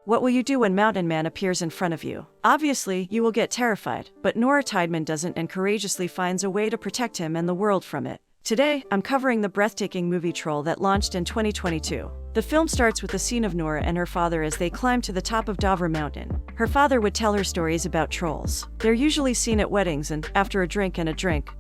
What will you do when Mountain Man appears in front of you? Obviously, you will get terrified, but Nora Tideman doesn't and courageously finds a way to protect him and the world from it. Today, I'm covering the breathtaking movie Troll that launched in 2022. The film starts with the scene of Nora and her father as they climb to the top of Dovre Mountain. Her father would tell her stories about trolls. They're usually seen at weddings and, after a drink,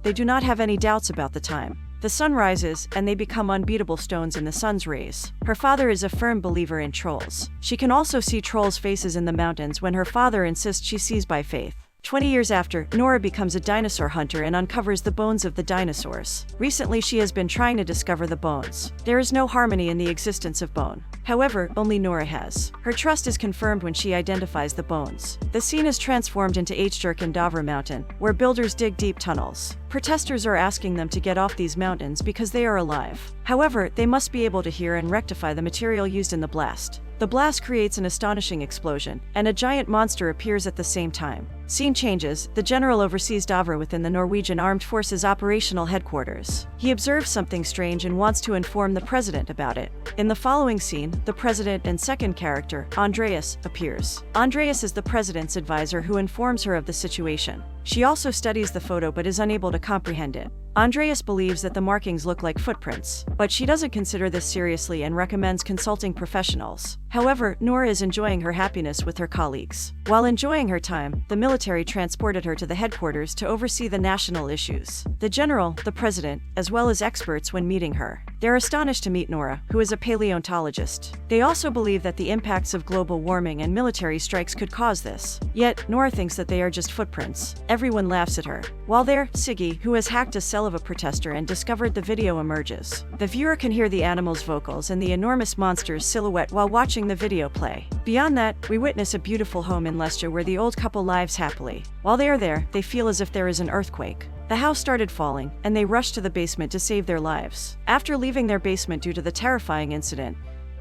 they do not have any doubts about the time. The sun rises, and they become unbeatable stones in the sun's rays. Her father is a firm believer in trolls. She can also see trolls' faces in the mountains when her father insists she sees by faith. 20 years after, Nora becomes a dinosaur hunter and uncovers the bones of the dinosaurs. Recently, she has been trying to discover the bones. There is no harmony in the existence of bone. However, only Nora has. Her trust is confirmed when she identifies the bones. The scene is transformed into H-Jerk in Dovre Mountain, where builders dig deep tunnels. Protesters are asking them to get off these mountains because they are alive. However, they must be able to hear and rectify the material used in the blast. The blast creates an astonishing explosion, and a giant monster appears at the same time. Scene changes. The general oversees Dovre within the Norwegian Armed Forces operational headquarters. He observes something strange and wants to inform the president about it. In the following scene, the president and second character, Andreas, appears. Andreas is the president's advisor who informs her of the situation. She also studies the photo but is unable to comprehend it. Andreas believes that the markings look like footprints, but she doesn't consider this seriously and recommends consulting professionals. However, Nora is enjoying her happiness with her colleagues. While enjoying her time, the military transported her to the headquarters to oversee the national issues. The general, the president, as well as experts when meeting her. They're astonished to meet Nora, who is a paleontologist. They also believe that the impacts of global warming and military strikes could cause this. Yet, Nora thinks that they are just footprints. Everyone laughs at her. While there, Siggy, who has hacked a cell of a protester and discovered the video, emerges. The viewer can hear the animal's vocals and the enormous monster's silhouette while watching the video play. Beyond that, we witness a beautiful home in Leicester where the old couple lives happily. While they are there, they feel as if there is an earthquake. The house started falling, and they rushed to the basement to save their lives. After leaving their basement due to the terrifying incident,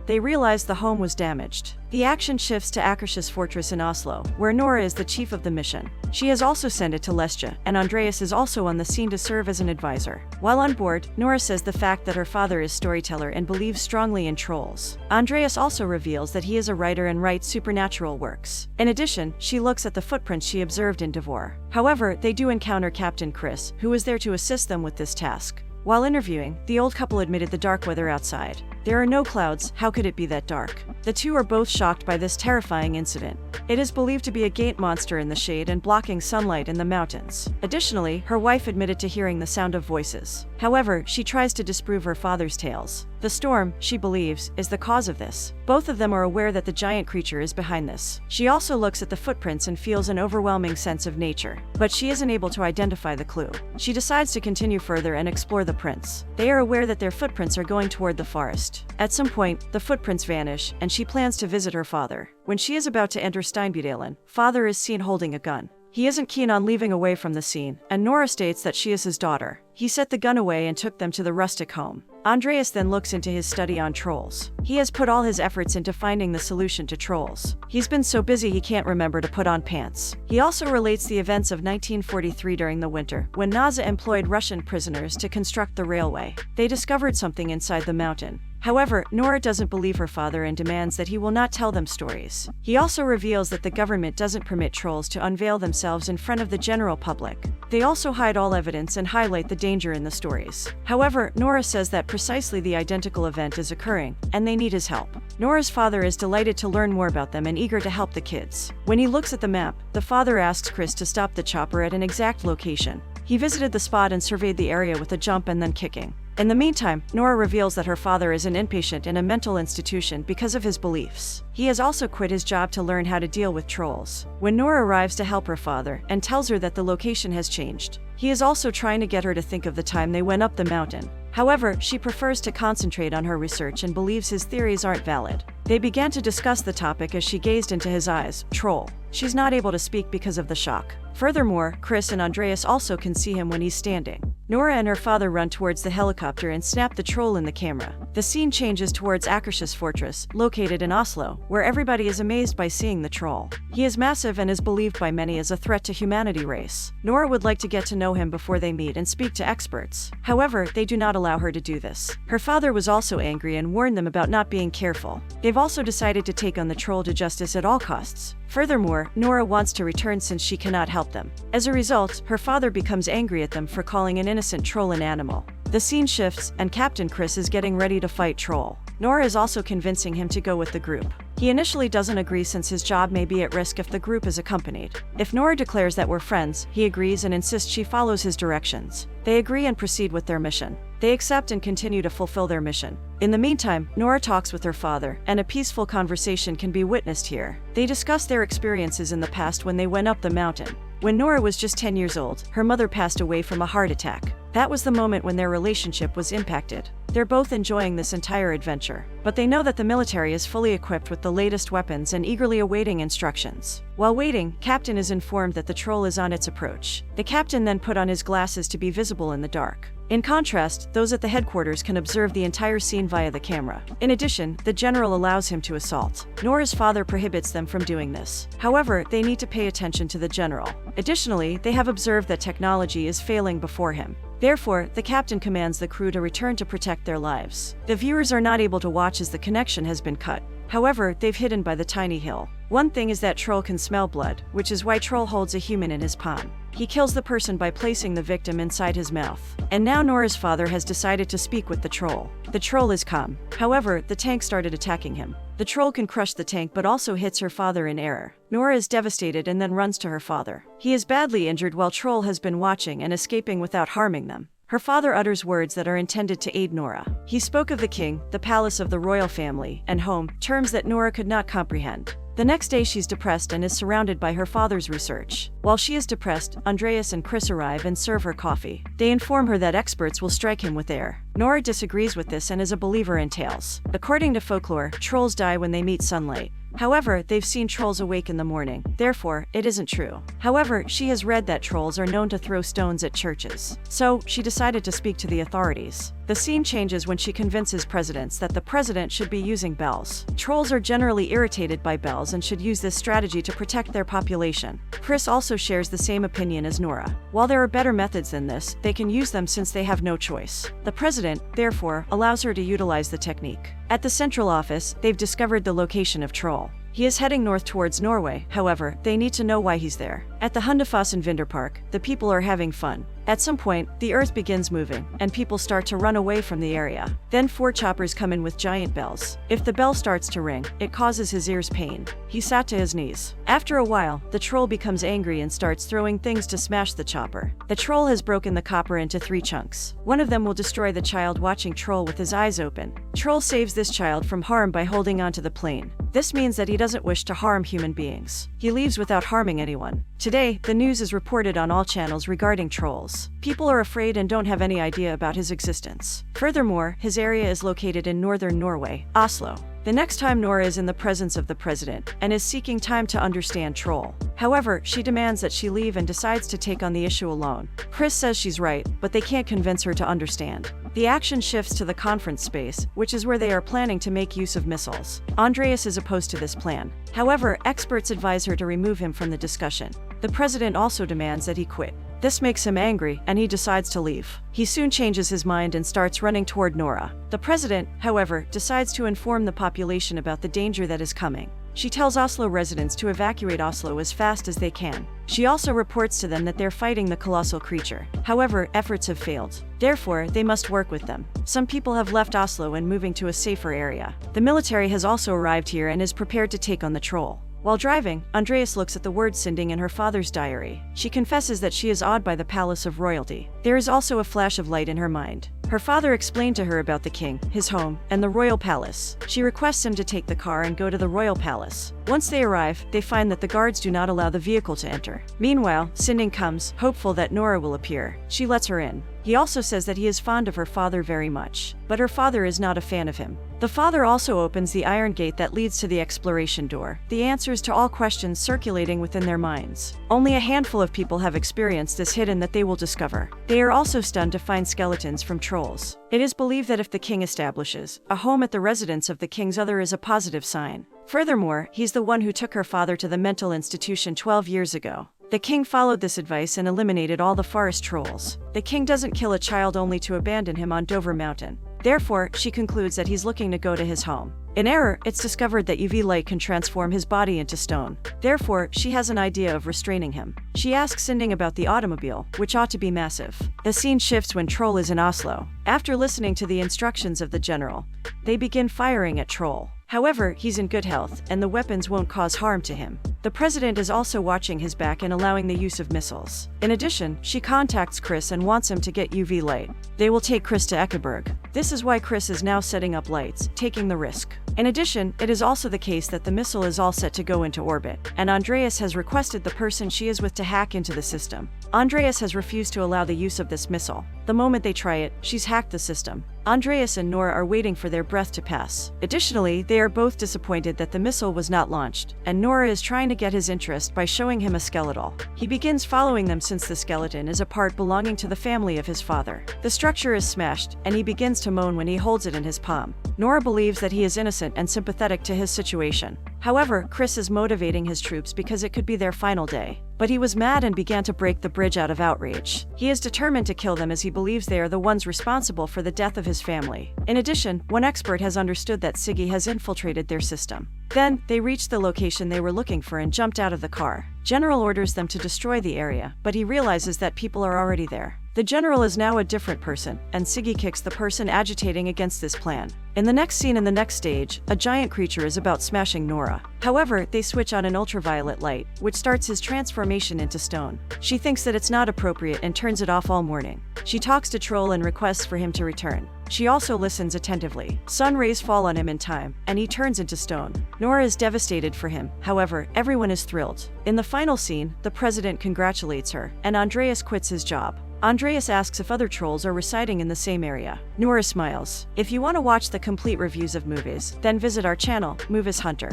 they realized the home was damaged. The action shifts to Akershus Fortress in Oslo, where Nora is the chief of the mission. She has also sent it to Leicester, and Andreas is also on the scene to serve as an advisor. While on board, Nora says the fact that her father is storyteller and believes strongly in trolls. Andreas also reveals that he is a writer and writes supernatural works. In addition, she looks at the footprints she observed in Dovre. However, they do encounter Captain Chris, who is there to assist them with this task. While interviewing, the old couple admitted the dark weather outside. There are no clouds, how could it be that dark? The two are both shocked by this terrifying incident. It is believed to be a gate monster in the shade and blocking sunlight in the mountains. Additionally, her wife admitted to hearing the sound of voices. However, she tries to disprove her father's tales. The storm, she believes, is the cause of this. Both of them are aware that the giant creature is behind this. She also looks at the footprints and feels an overwhelming sense of nature, but she isn't able to identify the clue. She decides to continue further and explore the prints. They are aware that their footprints are going toward the forest. At some point, the footprints vanish, and she plans to visit her father. When she is about to enter Steinbydalen, father is seen holding a gun. He isn't keen on leaving away from the scene, and Nora states that she is his daughter. He set the gun away and took them to the rustic home. Andreas then looks into his study on trolls. He has put all his efforts into finding the solution to trolls. He's been so busy he can't remember to put on pants. He also relates the events of 1943 during the winter, when NASA employed Russian prisoners to construct the railway. They discovered something inside the mountain. However, Nora doesn't believe her father and demands that he will not tell them stories. He also reveals that the government doesn't permit trolls to unveil themselves in front of the general public. They also hide all evidence and highlight the danger in the stories. However, Nora says that precisely the identical event is occurring, and they need his help. Nora's father is delighted to learn more about them and eager to help the kids. When he looks at the map, the father asks Chris to stop the chopper at an exact location. He visited the spot and surveyed the area with a jump and then kicking. In the meantime, Nora reveals that her father is an inpatient in a mental institution because of his beliefs. He has also quit his job to learn how to deal with trolls. When Nora arrives to help her father and tells her that the location has changed, he is also trying to get her to think of the time they went up the mountain. However, she prefers to concentrate on her research and believes his theories aren't valid. They began to discuss the topic as she gazed into his eyes. Troll. She's not able to speak because of the shock. Furthermore, Chris and Andreas also can see him when he's standing. Nora and her father run towards the helicopter and snap the troll in the camera. The scene changes towards Akershus Fortress, located in Oslo, where everybody is amazed by seeing the troll. He is massive and is believed by many as a threat to humanity race. Nora would like to get to know him before they meet and speak to experts. However, they do not allow her to do this. Her father was also angry and warned them about not being careful. They've also decided to take on the troll to justice at all costs. Furthermore, Nora wants to return since she cannot help them. As a result, her father becomes angry at them for calling an innocent troll an animal. The scene shifts, and Captain Chris is getting ready to fight Troll. Nora is also convincing him to go with the group. He initially doesn't agree since his job may be at risk if the group is accompanied. If Nora declares that we're friends, he agrees and insists she follows his directions. They agree and proceed with their mission. They accept and continue to fulfill their mission. In the meantime, Nora talks with her father, and a peaceful conversation can be witnessed here. They discuss their experiences in the past when they went up the mountain. When Nora was just 10 years old, her mother passed away from a heart attack. That was the moment when their relationship was impacted. They're both enjoying this entire adventure, but they know that the military is fully equipped with the latest weapons and eagerly awaiting instructions. While waiting, Captain is informed that the troll is on its approach. The captain then put on his glasses to be visible in the dark. In contrast, those at the headquarters can observe the entire scene via the camera. In addition, the general allows him to assault. Nora's father prohibits them from doing this. However, they need to pay attention to the general. Additionally, they have observed that technology is failing before him. Therefore, the captain commands the crew to return to protect their lives. The viewers are not able to watch as the connection has been cut. However, they've hidden by the tiny hill. One thing is that Troll can smell blood, which is why Troll holds a human in his palm. He kills the person by placing the victim inside his mouth. And now Nora's father has decided to speak with the troll. The troll is calm. However, the tank started attacking him. The troll can crush the tank but also hits her father in error. Nora is devastated and then runs to her father. He is badly injured while Troll has been watching and escaping without harming them. Her father utters words that are intended to aid Nora. He spoke of the king, the palace of the royal family, and home, terms that Nora could not comprehend. The next day she's depressed and is surrounded by her father's research. While she is depressed, Andreas and Chris arrive and serve her coffee. They inform her that experts will strike him with air. Nora disagrees with this and is a believer in tales. According to folklore, trolls die when they meet sunlight. However, they've seen trolls awake in the morning. Therefore, it isn't true. However, she has read that trolls are known to throw stones at churches. So, she decided to speak to the authorities. The scene changes when she convinces presidents that the president should be using bells. Trolls are generally irritated by bells and should use this strategy to protect their population. Chris also shares the same opinion as Nora. While there are better methods than this, they can use them since they have no choice. The president, therefore, allows her to utilize the technique. At the central office, they've discovered the location of Troll. He is heading north towards Norway. However, they need to know why he's there. At the Hundefossen Vinterpark, the people are having fun. At some point, the earth begins moving, and people start to run away from the area. Then 4 choppers come in with giant bells. If the bell starts to ring, it causes his ears pain. He sat to his knees. After a while, the troll becomes angry and starts throwing things to smash the chopper. The troll has broken the copper into 3 chunks. One of them will destroy the child watching Troll with his eyes open. Troll saves this child from harm by holding onto the plane. This means that he doesn't wish to harm human beings. He leaves without harming anyone. Today, the news is reported on all channels regarding trolls. People are afraid and don't have any idea about his existence. Furthermore, his area is located in northern Norway, Oslo. The next time Nora is in the presence of the president and is seeking time to understand Troll. However, she demands that she leave and decides to take on the issue alone. Chris says she's right, but they can't convince her to understand. The action shifts to the conference space, which is where they are planning to make use of missiles. Andreas is opposed to this plan. However, experts advise her to remove him from the discussion. The president also demands that he quit. This makes him angry, and he decides to leave. He soon changes his mind and starts running toward Nora. The president, however, decides to inform the population about the danger that is coming. She tells Oslo residents to evacuate Oslo as fast as they can. She also reports to them that they're fighting the colossal creature. However, efforts have failed. Therefore, they must work with them. Some people have left Oslo and moving to a safer area. The military has also arrived here and is prepared to take on the troll. While driving, Andreas looks at the word sending in her father's diary. She confesses that she is awed by the palace of royalty. There is also a flash of light in her mind. Her father explained to her about the king, his home, and the royal palace. She requests him to take the car and go to the royal palace. Once they arrive, they find that the guards do not allow the vehicle to enter. Meanwhile, Sinding comes, hopeful that Nora will appear. She lets her in. He also says that he is fond of her father very much, but her father is not a fan of him. The father also opens the iron gate that leads to the exploration door, the answers to all questions circulating within their minds. Only a handful of people have experienced this hidden that they will discover. They are also stunned to find skeletons from trolls. It is believed that if the king establishes a home at the residence of the king's other is a positive sign. Furthermore, he's the one who took her father to the mental institution 12 years ago. The king followed this advice and eliminated all the forest trolls. The king doesn't kill a child only to abandon him on Dover Mountain. Therefore, she concludes that he's looking to go to his home. In error, it's discovered that UV light can transform his body into stone. Therefore, she has an idea of restraining him. She asks Sinding about the automobile, which ought to be massive. The scene shifts when Troll is in Oslo. After listening to the instructions of the general, they begin firing at Troll. However, he's in good health, and the weapons won't cause harm to him. The president is also watching his back and allowing the use of missiles. In addition, she contacts Chris and wants him to get UV light. They will take Chris to Eckeberg. This is why Chris is now setting up lights, taking the risk. In addition, it is also the case that the missile is all set to go into orbit, and Andreas has requested the person she is with to hack into the system. Andreas has refused to allow the use of this missile. The moment they try it, she's hacked the system. Andreas and Nora are waiting for their breath to pass. Additionally, they are both disappointed that the missile was not launched, and Nora is trying to get his interest by showing him a skeletal. He begins following them since the skeleton is a part belonging to the family of his father. The structure is smashed, and he begins to moan when he holds it in his palm. Nora believes that he is innocent and sympathetic to his situation. However, Chris is motivating his troops because it could be their final day. But he was mad and began to break the bridge out of outrage. He is determined to kill them as he believes they are the ones responsible for the death of his family. In addition, one expert has understood that Siggy has infiltrated their system. Then, they reached the location they were looking for and jumped out of the car. General orders them to destroy the area, but he realizes that people are already there. The general is now a different person, and Siggy kicks the person agitating against this plan. In the next scene in the next stage, a giant creature is about smashing Nora. However, they switch on an ultraviolet light, which starts his transformation into stone. She thinks that it's not appropriate and turns it off all morning. She talks to Troll and requests for him to return. She also listens attentively. Sun rays fall on him in time, and he turns into stone. Nora is devastated for him. However, everyone is thrilled. In the final scene, the president congratulates her, and Andreas quits his job. Andreas asks if other trolls are residing in the same area. Nora smiles. If you want to watch the complete reviews of movies, then visit our channel, Movies Hunter.